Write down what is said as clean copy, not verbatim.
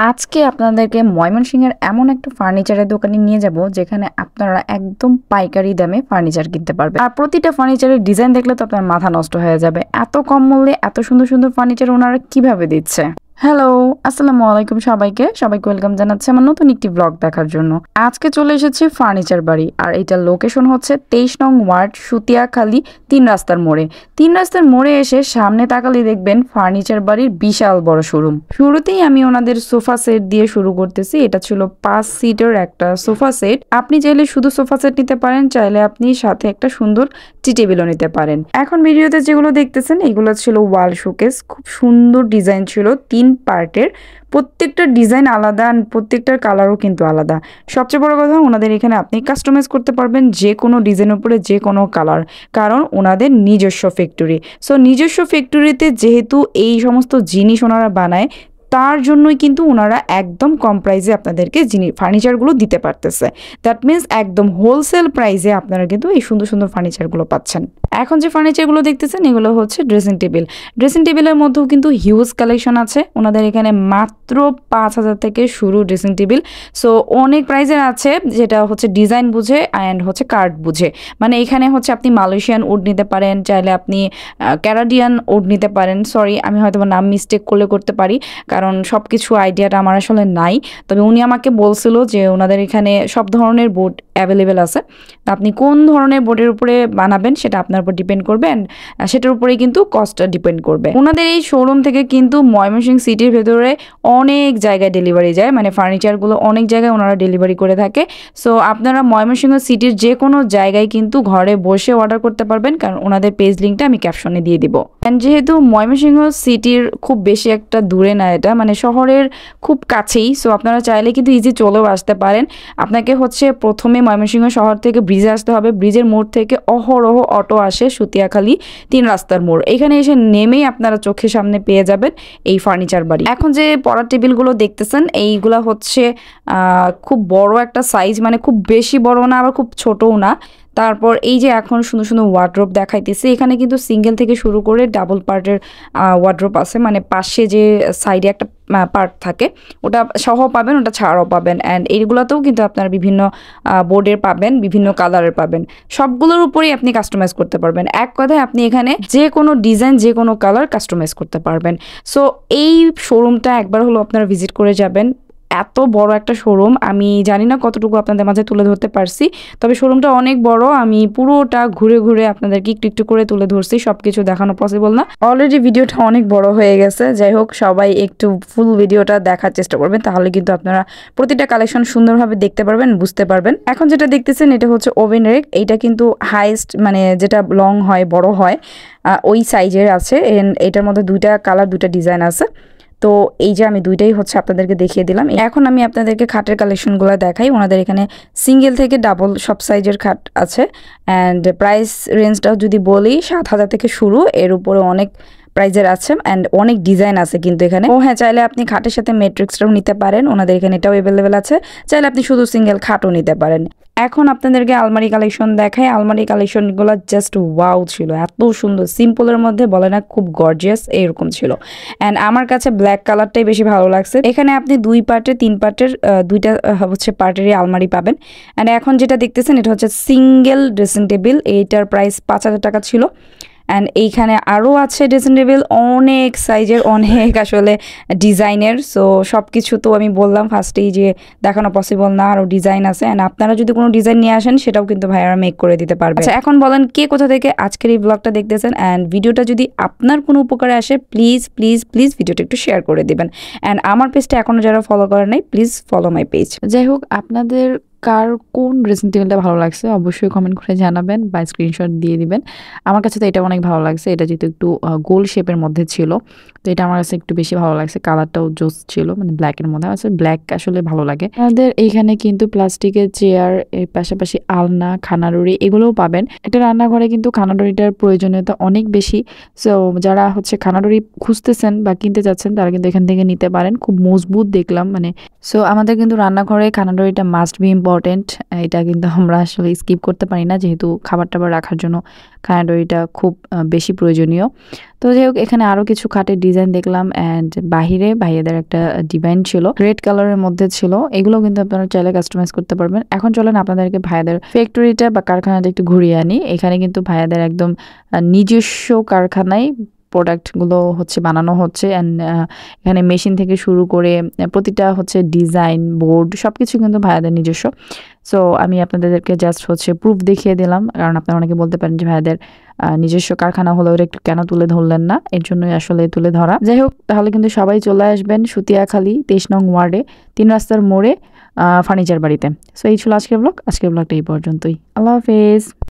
আজকে আপনাদেরকে ময়মনসিংহের এমন একটা ফার্নিচারের দোকানে নিয়ে যাব যেখানে আপনারা একদম পাইকারি দামে ফার্নিচার কিনতে পারবেন। আর প্রতিটা ফার্নিচারের ডিজাইন দেখলে তো আপনার মাথা নষ্ট হয়ে যাবে। এত কম মূল্যে এত সুন্দর সুন্দর ফার্নিচার ওনারা কিভাবে দিচ্ছে। হ্যালো, আসসালামু আলাইকুম সবাইকে ওয়েলকাম জানাচ্ছি আমার নতুন একটি ব্লগ দেখার জন্য। আজকে চলে এসেছি ফার্নিচার বাড়ি, আর এটার লোকেশন হচ্ছে 23 নং ওয়ার্ড, সুতিয়াখালী 3 রাস্তার মোড়ে। 3 রাস্তার মোড়ে এসে সামনে তাকালে দেখবেন ফার্নিচার বাড়ির বিশাল বড় শোরুম। শুরুতেই আমি ওনাদের সোফা সেট দিয়ে শুরু করতেছি। এটা ছিল 5 সিটের একটা সোফা সেট। আপনি চাইলে শুধু সোফা সেট নিতে পারেন, চাইলে আপনি সাথে একটা সুন্দর টি টেবিলও নিতে পারেন। এখন ভিডিওতে যেগুলো দেখতেছেন এগুলো ছিল ওয়াল শোকেস। খুব সুন্দর ডিজাইন ছিল, 3 পার্টের। প্রত্যেকটা ডিজাইন আলাদা, প্রত্যেকটার কালারও কিন্তু আলাদা। সবচেয়ে বড় কথা, ওনাদের এখানে আপনি কাস্টমাইজ করতে পারবেন যে কোনো ডিজাইনের উপরে যে কোনো কালার, কারণ ওনাদের নিজস্ব ফ্যাক্টরি। সো নিজস্ব ফ্যাক্টরিতে যেহেতু এই সমস্ত জিনিস ওনারা বানায়, তার জন্যই কিন্তু ওনারা একদম কম প্রাইসে আপনাদেরকে ফার্নিচারগুলো দিতে পারতেছে। দ্যাট মিনস একদম হোলসেল প্রাইসে আপনারা কিন্তু এই সুন্দর সুন্দর ফার্নিচারগুলো পাচ্ছেন। এখন যে ফার্নিচারগুলো দেখতেছেন এগুলো হচ্ছে ড্রেসিং টেবিল। ড্রেসিং টেবিলের মধ্যেও কিন্তু হিউজ কালেকশন আছে ওনাদের এখানে। মাত্র 5,000 থেকে শুরু ড্রেসিং টেবিল। সো অনেক প্রাইসের আছে, যেটা হচ্ছে ডিজাইন বুঝে অ্যান্ড হচ্ছে কার্ড বুঝে। মানে এখানে হচ্ছে আপনি মালয়েশিয়ান উড নিতে পারেন, চাইলে আপনি ক্যানাডিয়ান উড নিতে পারেন। সরি, আমি হয়তো নাম মিস্টেক করতে পারি, কারণ সব কিছু আইডিয়াটা আমার আসলে নাই। তবে উনি আমাকে বলছিল যে ওনাদের এখানে সব ধরনের বোর্ড অ্যাভেলেবেল আছে। তা আপনি কোন ধরনের বোর্ডের উপরে বানাবেন সেটা আপনার উপর ডিপেন্ড করবে, অ্যান্ড সেটার উপরেই কিন্তু কস্টটা ডিপেন্ড করবে। ওনাদের এই শোরুম থেকে কিন্তু ময়মনসিংহ সিটির ভেতরে অনেক জায়গায় ডেলিভারি যায়, মানে ফার্নিচারগুলো অনেক জায়গায় ওনারা ডেলিভারি করে থাকে। সো আপনারা ময়মনসিংহ সিটির যে কোনো জায়গায় কিন্তু ঘরে বসে অর্ডার করতে পারবেন, কারণ ওনাদের পেজ লিঙ্কটা আমি ক্যাপশনে দিয়ে দিব। অ্যান্ড যেহেতু ময়মনসিংহ সিটির খুব বেশি একটা দূরে না, এটা মানে শহরের খুব কাছেই। সো আপনারা চাইলে কিন্তু ইজি চলেও আসতে পারেন। আপনাকে হচ্ছে প্রথমে ময়মনসিংহ শহর থেকে ব্রিজে আসতে হবে। ব্রিজের মোড় থেকে অহরহ অটো আসে সুতিয়াখালী 3 রাস্তার মোড়। এখানে এসে নেমেই আপনারা চোখের সামনে পেয়ে যাবেন এই ফার্নিচার বাড়ি। এখন যে পড়ার টেবিলগুলো দেখতেছেন এইগুলা হচ্ছে খুব বড় একটা সাইজ, মানে খুব বেশি বড় না আবার খুব ছোটও না। তারপর এই যে এখন সুন্দর সুন্দর ওয়ার্ড্রোব দেখাইতেছে, এখানে কিন্তু সিঙ্গেল থেকে শুরু করে ডাবল পার্টের ওয়ার্ড্রোব আছে। মানে পাশে যে সাইডে একটা পার্ট থাকে ওটা সহ পাবেন, ওটা ছাড়াও পাবেন। অ্যান্ড এইগুলোতেও কিন্তু আপনারা বিভিন্ন বোর্ডের পাবেন, বিভিন্ন কালারের পাবেন। সবগুলোর উপরেই আপনি কাস্টমাইজ করতে পারবেন। এক কথায় আপনি এখানে যে কোনো ডিজাইন যে কোনো কালার কাস্টমাইজ করতে পারবেন। সো এই শোরুমটা একবার হলো আপনারা ভিজিট করে যাবেন। এত বড় একটা শোরুম, আমি জানি না কতটুকু আপনাদের মাঝে তুলে ধরতে পারছি, তবে শোরুমটা অনেক বড়। আমি পুরোটা ঘুরে ঘুরে আপনাদেরকে একটু একটু করে তুলে ধরছি, সবকিছু দেখানো পসিবল না। অলরেডি ভিডিওটা অনেক বড় হয়ে গেছে। যাই হোক, সবাই একটু ফুল ভিডিওটা দেখার চেষ্টা করবেন, তাহলে কিন্তু আপনারা প্রতিটা কালেকশন সুন্দরভাবে দেখতে পারবেন, বুঝতে পারবেন। এখন যেটা দেখতেছেন এটা হচ্ছে ওভেন রেক। এইটা কিন্তু হাইস্ট, মানে যেটা লং হয়, বড় হয়, ওই সাইজের আছে। এটার মধ্যে 2টা কালার, 2টা ডিজাইন আছে। তো এই যে আমি দুইটাই হচ্ছে আপনাদেরকে দেখিয়ে দিলাম। এখন আমি আপনাদেরকে খাটের কালেকশনগুলো দেখাই। ওনাদের এখানে সিঙ্গেল থেকে ডাবল সব সাইজের খাট আছে। অ্যান্ড প্রাইস রেঞ্জটা যদি বলি 7,000 থেকে শুরু, এর উপরে অনেক প্রাইজের আছে অ্যান্ড অনেক ডিজাইন আছে কিন্তু এখানে। ও হ্যাঁ, চাইলে আপনি খাটের সাথে ম্যাট্রিক্সটাও নিতে পারেন, ওনাদের এখানে এটাও অ্যাভেলেবেল আছে। চাইলে আপনি শুধু সিঙ্গেল খাটও নিতে পারেন। এখন আপনাদেরকে আলমারি কালেকশন দেখাই। আলমারি কালেকশনগুলো জাস্ট ওয়াও ছিল, এত সুন্দর, সিম্পলের মধ্যে বলে না, খুব গর্জিয়াস এরকম ছিল। অ্যান্ড আমার কাছে ব্ল্যাক কালারটাই বেশি ভালো লাগছে। এখানে আপনি 2 পার্টের 3 পার্টের 2টা হচ্ছে পার্টেরই আলমারি পাবেন। অ্যান্ড এখন যেটা দেখতেছেন এটা হচ্ছে সিঙ্গেল ড্রেসিং টেবিল। এইটার প্রাইস 5,000 টাকা ছিল। অ্যান্ড এইখানে আরও আছে ড্রেসিং টেবিল, অনেক সাইজের, অনেক আসলে ডিজাইনের। সো সব কিছু তো আমি বললাম ফার্স্টেই যে দেখানো পসিবল না, আরও ডিজাইন আছে। অ্যান্ড আপনারা যদি কোনো ডিজাইন নিয়ে আসেন সেটাও কিন্তু ভাইয়ারা মেক করে দিতে পারবে। আচ্ছা, এখন বলেন কে কোথা থেকে আজকের এই ব্লগটা দেখতেছেন। অ্যান্ড ভিডিওটা যদি আপনার কোনো উপকারে আসে, প্লিজ প্লিজ প্লিজ ভিডিওটা একটু শেয়ার করে দিবেন। অ্যান্ড আমার পেজটা এখনও যারা ফলো করে নাই, প্লিজ ফলো মাই পেজ। যাই হোক, আপনাদের কার কোন ড্রেসিং টেবিলটা ভালো লাগছে অবশ্যই কমেন্ট করে জানাবেন বা স্ক্রিনশট দিয়ে দিবেন। আমার কাছে তো এটা অনেক ভালো লাগছে। এটা যেহেতু একটু গোল শেপের মধ্যে ছিল, তো এটা আমার কাছে একটু বেশি ভালো লাগছে। কালারটাও জোস ছিল, মানে ব্ল্যাকের মধ্যে আছে। ব্ল্যাক আসলে ভালো লাগে। আমাদের এইখানে কিন্তু প্লাস্টিকের চেয়ার, এর পাশাপাশি আলনা, খানারুড়ি এগুলোও পাবেন। এটা রান্নাঘরে কিন্তু খানারুড়িটার প্রয়োজনীয়তা অনেক বেশি। সো যারা হচ্ছে খানারুড়ি খুঁজতেছেন বা কিনতে চাচ্ছেন তারা কিন্তু এখান থেকে নিতে পারেন। খুব মজবুত দেখলাম, মানে সো আমাদের কিন্তু রান্নাঘরে খানারুড়িটা মাস্ট বি ইম্পর্টেন্ট। ইম্পর্টেন্ট। এটা কিন্তু আমরা আসলে স্কিপ করতে পারি না, যেহেতু খাবার-টাবার রাখার জন্য খানাডোরিটা খুব বেশি প্রয়োজনীয়। তো যাই হোক, এখানে আরও কিছু খাটের ডিজাইন দেখলাম অ্যান্ড বাহিরে ভাইয়াদের একটা ডিজাইন ছিল, রেড কালারের মধ্যে ছিল। এগুলো কিন্তু আপনারা চাইলে কাস্টমাইজ করতে পারবেন। এখন চলেন আপনাদেরকে ভাইয়াদের ফ্যাক্টরিটা বা কারখানাটা একটু ঘুরিয়ে আনি। এখানে কিন্তু ভাইয়াদের একদম নিজস্ব কারখানায় প্রোডাক্টগুলো হচ্ছে বানানো হচ্ছে অ্যান্ড এখানে মেশিন থেকে শুরু করে প্রতিটা হচ্ছে ডিজাইন, বোর্ড সবকিছু কিন্তু ভাইয়াদের নিজস্ব। সো আমি আপনাদেরকে জাস্ট হচ্ছে প্রুফ দেখিয়ে দিলাম, কারণ আপনারা অনেকে বলতে পারেন যে ভাইয়াদের নিজস্ব কারখানা হলে ওরা একটু কেন তুলে ধরলেন না, এর জন্যই আসলে তুলে ধরা। যাই হোক, তাহলে কিন্তু সবাই চলে আসবেন সুতিয়াখালী 23 নং ওয়ার্ডে 3 রাস্তার মোড়ে ফার্নিচার বাড়িতে। সো এই ছিল আজকের ব্লগ। আজকের ব্লগটা এই পর্যন্তই। আল্লাহ হাফেজ।